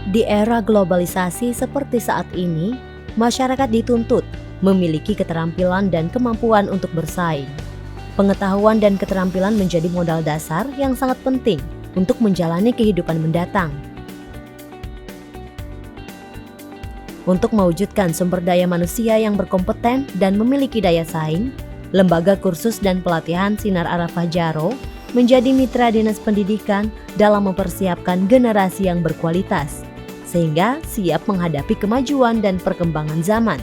Di era globalisasi seperti saat ini, masyarakat dituntut memiliki keterampilan dan kemampuan untuk bersaing. Pengetahuan dan keterampilan menjadi modal dasar yang sangat penting untuk menjalani kehidupan mendatang. Untuk mewujudkan sumber daya manusia yang berkompeten dan memiliki daya saing, Lembaga Kursus dan Pelatihan Sinar Arafah Jaro menjadi mitra dinas pendidikan dalam mempersiapkan generasi yang berkualitas, sehingga siap menghadapi kemajuan dan perkembangan zaman.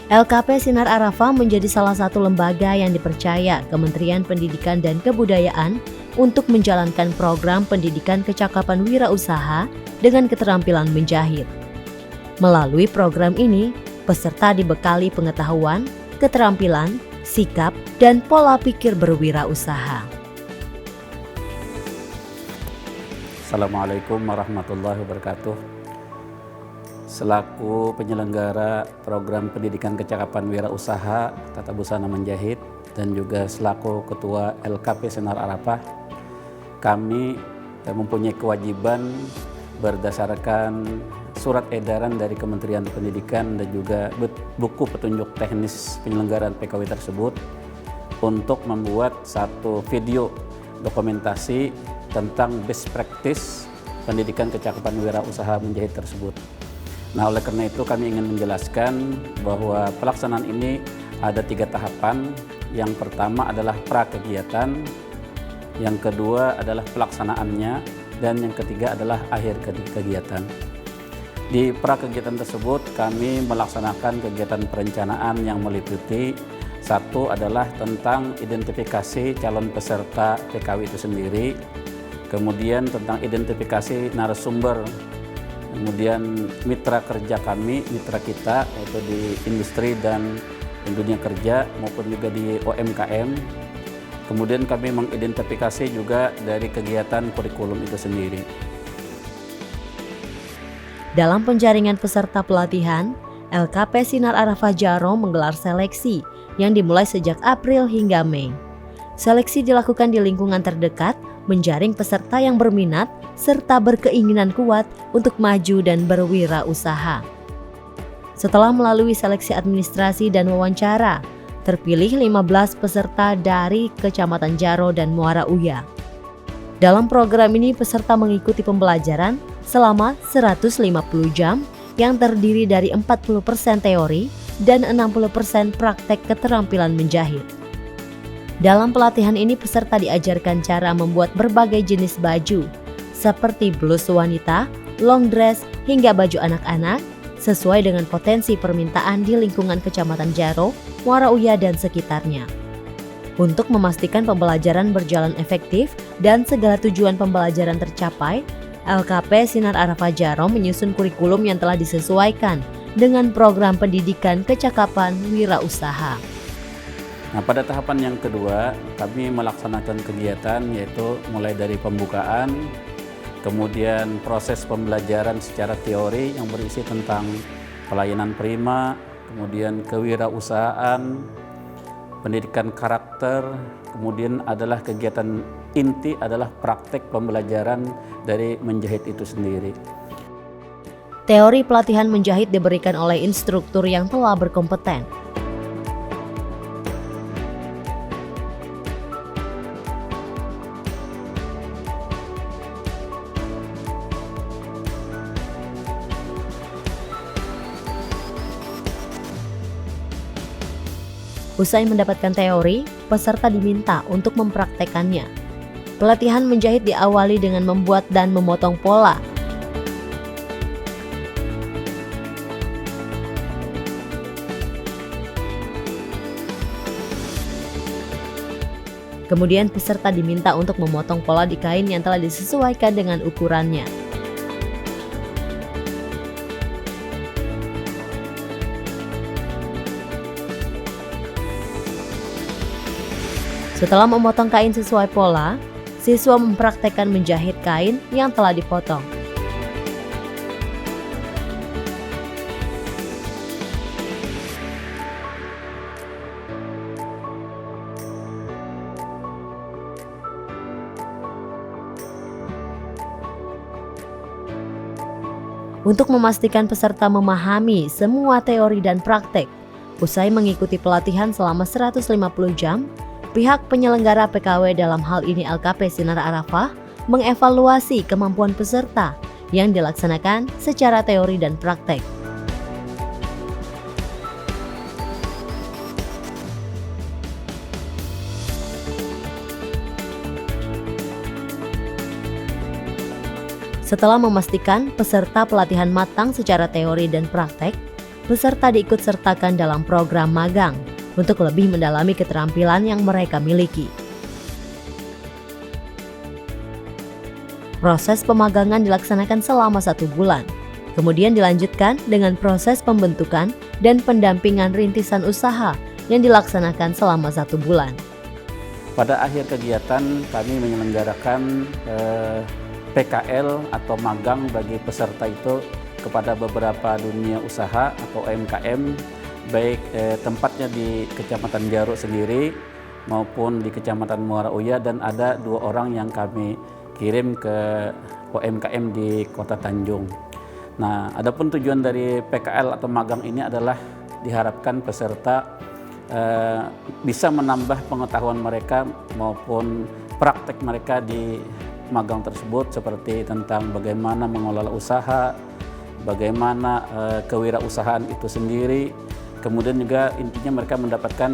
LKP Sinar Arafah menjadi salah satu lembaga yang dipercaya Kementerian Pendidikan dan Kebudayaan untuk menjalankan program pendidikan kecakapan wirausaha dengan keterampilan menjahit. Melalui program ini, peserta dibekali pengetahuan, keterampilan, sikap, dan pola pikir berwirausaha. Assalamualaikum warahmatullahi wabarakatuh. Selaku penyelenggara program pendidikan kecakapan wirausaha Tata Busana Menjahit dan juga selaku ketua LKP Sinar Arafah, kami mempunyai kewajiban berdasarkan surat edaran dari Kementerian Pendidikan dan juga buku petunjuk teknis penyelenggaraan PKW tersebut untuk membuat satu video dokumentasi tentang best practice pendidikan kecakapan wirausaha menjahit tersebut. Nah, oleh karena itu kami ingin menjelaskan bahwa pelaksanaan ini ada 3 tahapan. Yang pertama adalah pra-kegiatan, yang kedua adalah pelaksanaannya, dan yang ketiga adalah akhir kegiatan. Di pra-kegiatan tersebut kami melaksanakan kegiatan perencanaan yang meliputi satu adalah tentang identifikasi calon peserta PKW itu sendiri, kemudian tentang identifikasi narasumber, kemudian mitra kerja kami, mitra kita yaitu di industri dan dunia kerja maupun juga di UMKM. Kemudian kami mengidentifikasi juga dari kegiatan kurikulum itu sendiri. Dalam penjaringan peserta pelatihan, LKP Sinar Arafah Jaro menggelar seleksi yang dimulai sejak April hingga Mei. Seleksi dilakukan di lingkungan terdekat, menjaring peserta yang berminat serta berkeinginan kuat untuk maju dan berwirausaha. Setelah melalui seleksi administrasi dan wawancara, terpilih 15 peserta dari Kecamatan Jaro dan Muara Uya. Dalam program ini peserta mengikuti pembelajaran selama 150 jam yang terdiri dari 40% teori dan 60% praktek keterampilan menjahit. Dalam pelatihan ini peserta diajarkan cara membuat berbagai jenis baju seperti blus wanita, long dress, hingga baju anak-anak sesuai dengan potensi permintaan di lingkungan Kecamatan Jaro, Muara Uya dan sekitarnya. Untuk memastikan pembelajaran berjalan efektif dan segala tujuan pembelajaran tercapai, LKP Sinar Arafah Jaro menyusun kurikulum yang telah disesuaikan dengan program pendidikan kecakapan wirausaha. Nah, pada tahapan yang kedua, kami melaksanakan kegiatan yaitu mulai dari pembukaan, kemudian proses pembelajaran secara teori yang berisi tentang pelayanan prima, kemudian kewirausahaan, pendidikan karakter, kemudian adalah kegiatan inti adalah praktek pembelajaran dari menjahit itu sendiri. Teori pelatihan menjahit diberikan oleh instruktur yang telah berkompeten. Usai mendapatkan teori, peserta diminta untuk mempraktekannya. Pelatihan menjahit diawali dengan membuat dan memotong pola. Kemudian peserta diminta untuk memotong pola di kain yang telah disesuaikan dengan ukurannya. Setelah memotong kain sesuai pola, siswa mempraktekkan menjahit kain yang telah dipotong. Untuk memastikan peserta memahami semua teori dan praktek, usai mengikuti pelatihan selama 150 jam, pihak penyelenggara PKW dalam hal ini LKP Sinar Arafah mengevaluasi kemampuan peserta yang dilaksanakan secara teori dan praktek. Setelah memastikan peserta pelatihan matang secara teori dan praktek, peserta diikut sertakan dalam program magang untuk lebih mendalami keterampilan yang mereka miliki. Proses pemagangan dilaksanakan selama 1 bulan, kemudian dilanjutkan dengan proses pembentukan dan pendampingan rintisan usaha yang dilaksanakan selama 1 bulan. Pada akhir kegiatan kami menyelenggarakan PKL atau magang bagi peserta itu kepada beberapa dunia usaha atau UMKM, baik tempatnya di Kecamatan Jaro sendiri maupun di Kecamatan Muara Uya, dan ada 2 orang yang kami kirim ke UMKM di Kota Tanjung. Nah, adapun tujuan dari PKL atau magang ini adalah diharapkan peserta bisa menambah pengetahuan mereka maupun praktek mereka di magang tersebut, seperti tentang bagaimana mengelola usaha, bagaimana kewirausahaan itu sendiri, kemudian juga intinya mereka mendapatkan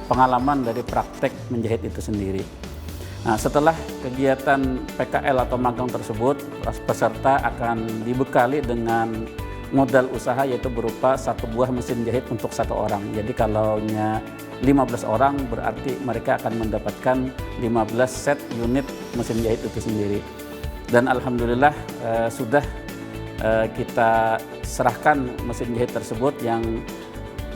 pengalaman dari praktek menjahit itu sendiri. Nah, setelah kegiatan PKL atau magang tersebut, peserta akan dibekali dengan modal usaha, yaitu berupa 1 buah mesin jahit untuk 1 orang. Jadi kalau 15 orang berarti mereka akan mendapatkan 15 set unit mesin jahit itu sendiri. Dan alhamdulillah sudah kita serahkan mesin jahit tersebut yang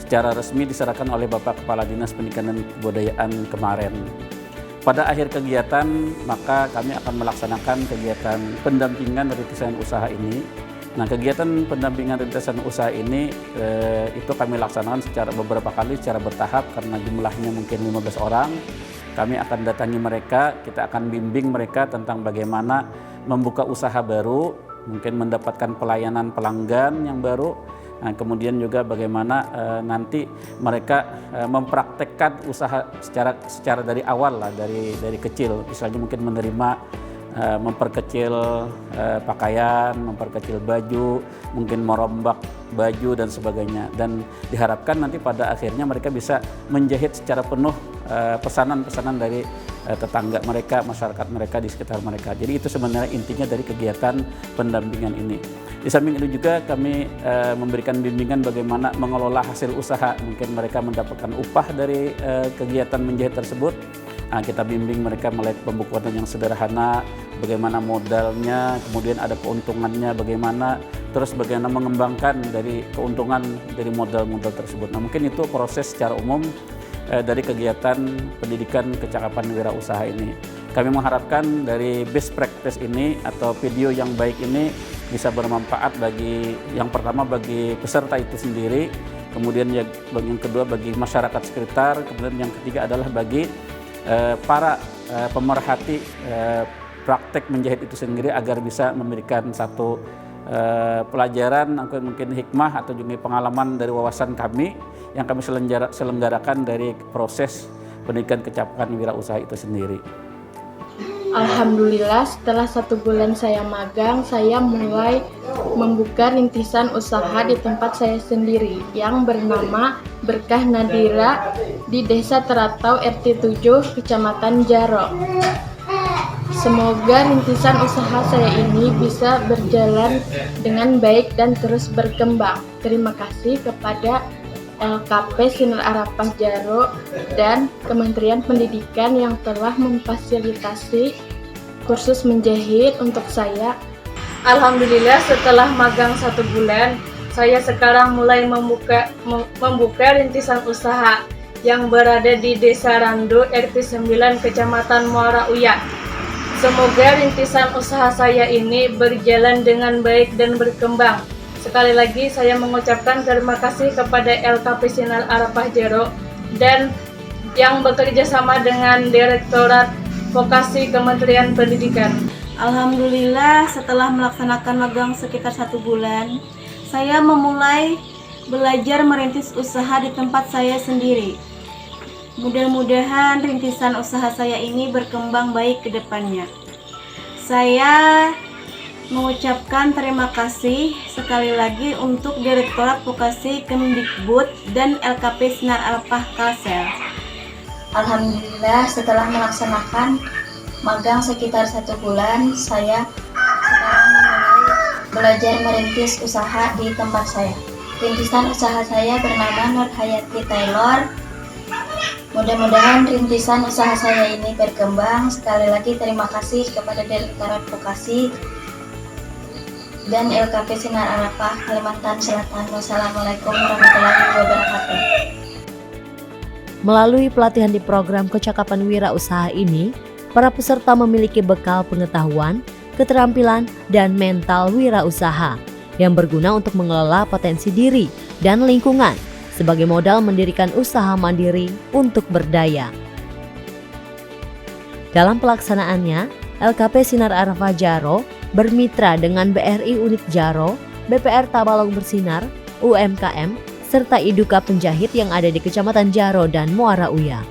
secara resmi diserahkan oleh Bapak Kepala Dinas Pendidikan dan Kebudayaan kemarin. Pada akhir kegiatan maka kami akan melaksanakan kegiatan pendampingan rintisan usaha ini. Nah, kegiatan pendampingan rintisan usaha ini itu kami laksanakan secara beberapa kali secara bertahap karena jumlahnya mungkin 15 orang. Kami akan datangi mereka, kita akan bimbing mereka tentang bagaimana membuka usaha baru, mungkin mendapatkan pelayanan pelanggan yang baru. Nah, kemudian juga bagaimana nanti mereka mempraktekkan usaha secara dari awal lah, dari kecil, misalnya mungkin menerima memperkecil pakaian, memperkecil baju, mungkin merombak baju dan sebagainya. Dan diharapkan nanti pada akhirnya mereka bisa menjahit secara penuh pesanan-pesanan dari tetangga mereka, masyarakat mereka di sekitar mereka. Jadi itu sebenarnya intinya dari kegiatan pendampingan ini. Di samping itu juga kami memberikan bimbingan bagaimana mengelola hasil usaha. Mungkin mereka mendapatkan upah dari kegiatan menjahit tersebut. Nah, kita bimbing mereka mulai pembukuan yang sederhana, bagaimana modalnya, kemudian ada keuntungannya bagaimana, terus bagaimana mengembangkan dari keuntungan dari modal-modal tersebut. Nah, mungkin itu proses secara umum dari kegiatan pendidikan kecakapan wirausaha ini. Kami mengharapkan dari best practice ini atau video yang baik ini bisa bermanfaat bagi yang pertama bagi peserta itu sendiri, kemudian yang kedua bagi masyarakat sekitar, kemudian yang ketiga adalah bagi para pemerhati praktek menjahit itu sendiri agar bisa memberikan satu pelajaran, mungkin hikmah atau juga pengalaman dari wawasan kami yang kami selenggarakan dari proses pendidikan kecakapan wirausaha itu sendiri. Alhamdulillah, setelah 1 bulan saya magang, saya mulai membuka rintisan usaha di tempat saya sendiri yang bernama Berkah Nadira di Desa Teratau RT 7 Kecamatan Jaro. Semoga rintisan usaha saya ini bisa berjalan dengan baik dan terus berkembang. Terima kasih kepada LKP Sinar Arafah Jaro dan Kementerian Pendidikan yang telah memfasilitasi kursus menjahit untuk saya. Alhamdulillah, setelah magang 1 bulan, saya sekarang mulai membuka rintisan usaha yang berada di Desa Rando RT 9 Kecamatan Muara Uya. Semoga rintisan usaha saya ini berjalan dengan baik dan berkembang. Sekali lagi saya mengucapkan terima kasih kepada LKP Sinar Arafah Jaro dan yang bekerja sama dengan Direktorat Vokasi Kementerian Pendidikan. Alhamdulillah setelah melaksanakan magang sekitar 1 bulan, saya memulai belajar merintis usaha di tempat saya sendiri. Mudah-mudahan rintisan usaha saya ini berkembang baik ke depannya. Saya mengucapkan terima kasih sekali lagi untuk Direktorat Vokasi Kemdikbud dan LKP Sinar Arafah Kalsel. Alhamdulillah setelah melaksanakan magang sekitar 1 bulan, saya sekarang memulai belajar merintis usaha di tempat saya. Rintisan usaha saya bernama Nur Hayati Taylor. Mudah-mudahan rintisan usaha saya ini berkembang. Sekali lagi terima kasih kepada Direktorat Vokasi dan LKP Sinar Arafah Kalimantan Selatan. Wassalamualaikum warahmatullahi wabarakatuh. Melalui pelatihan di program kecakapan wirausaha ini, para peserta memiliki bekal pengetahuan, keterampilan, dan mental wirausaha yang berguna untuk mengelola potensi diri dan lingkungan sebagai modal mendirikan usaha mandiri untuk berdaya. Dalam pelaksanaannya, LKP Sinar Arafah Jaro bermitra dengan BRI Unit Jaro, BPR Tabalong Bersinar, UMKM, serta Iduka Penjahit yang ada di Kecamatan Jaro dan Muara Uya.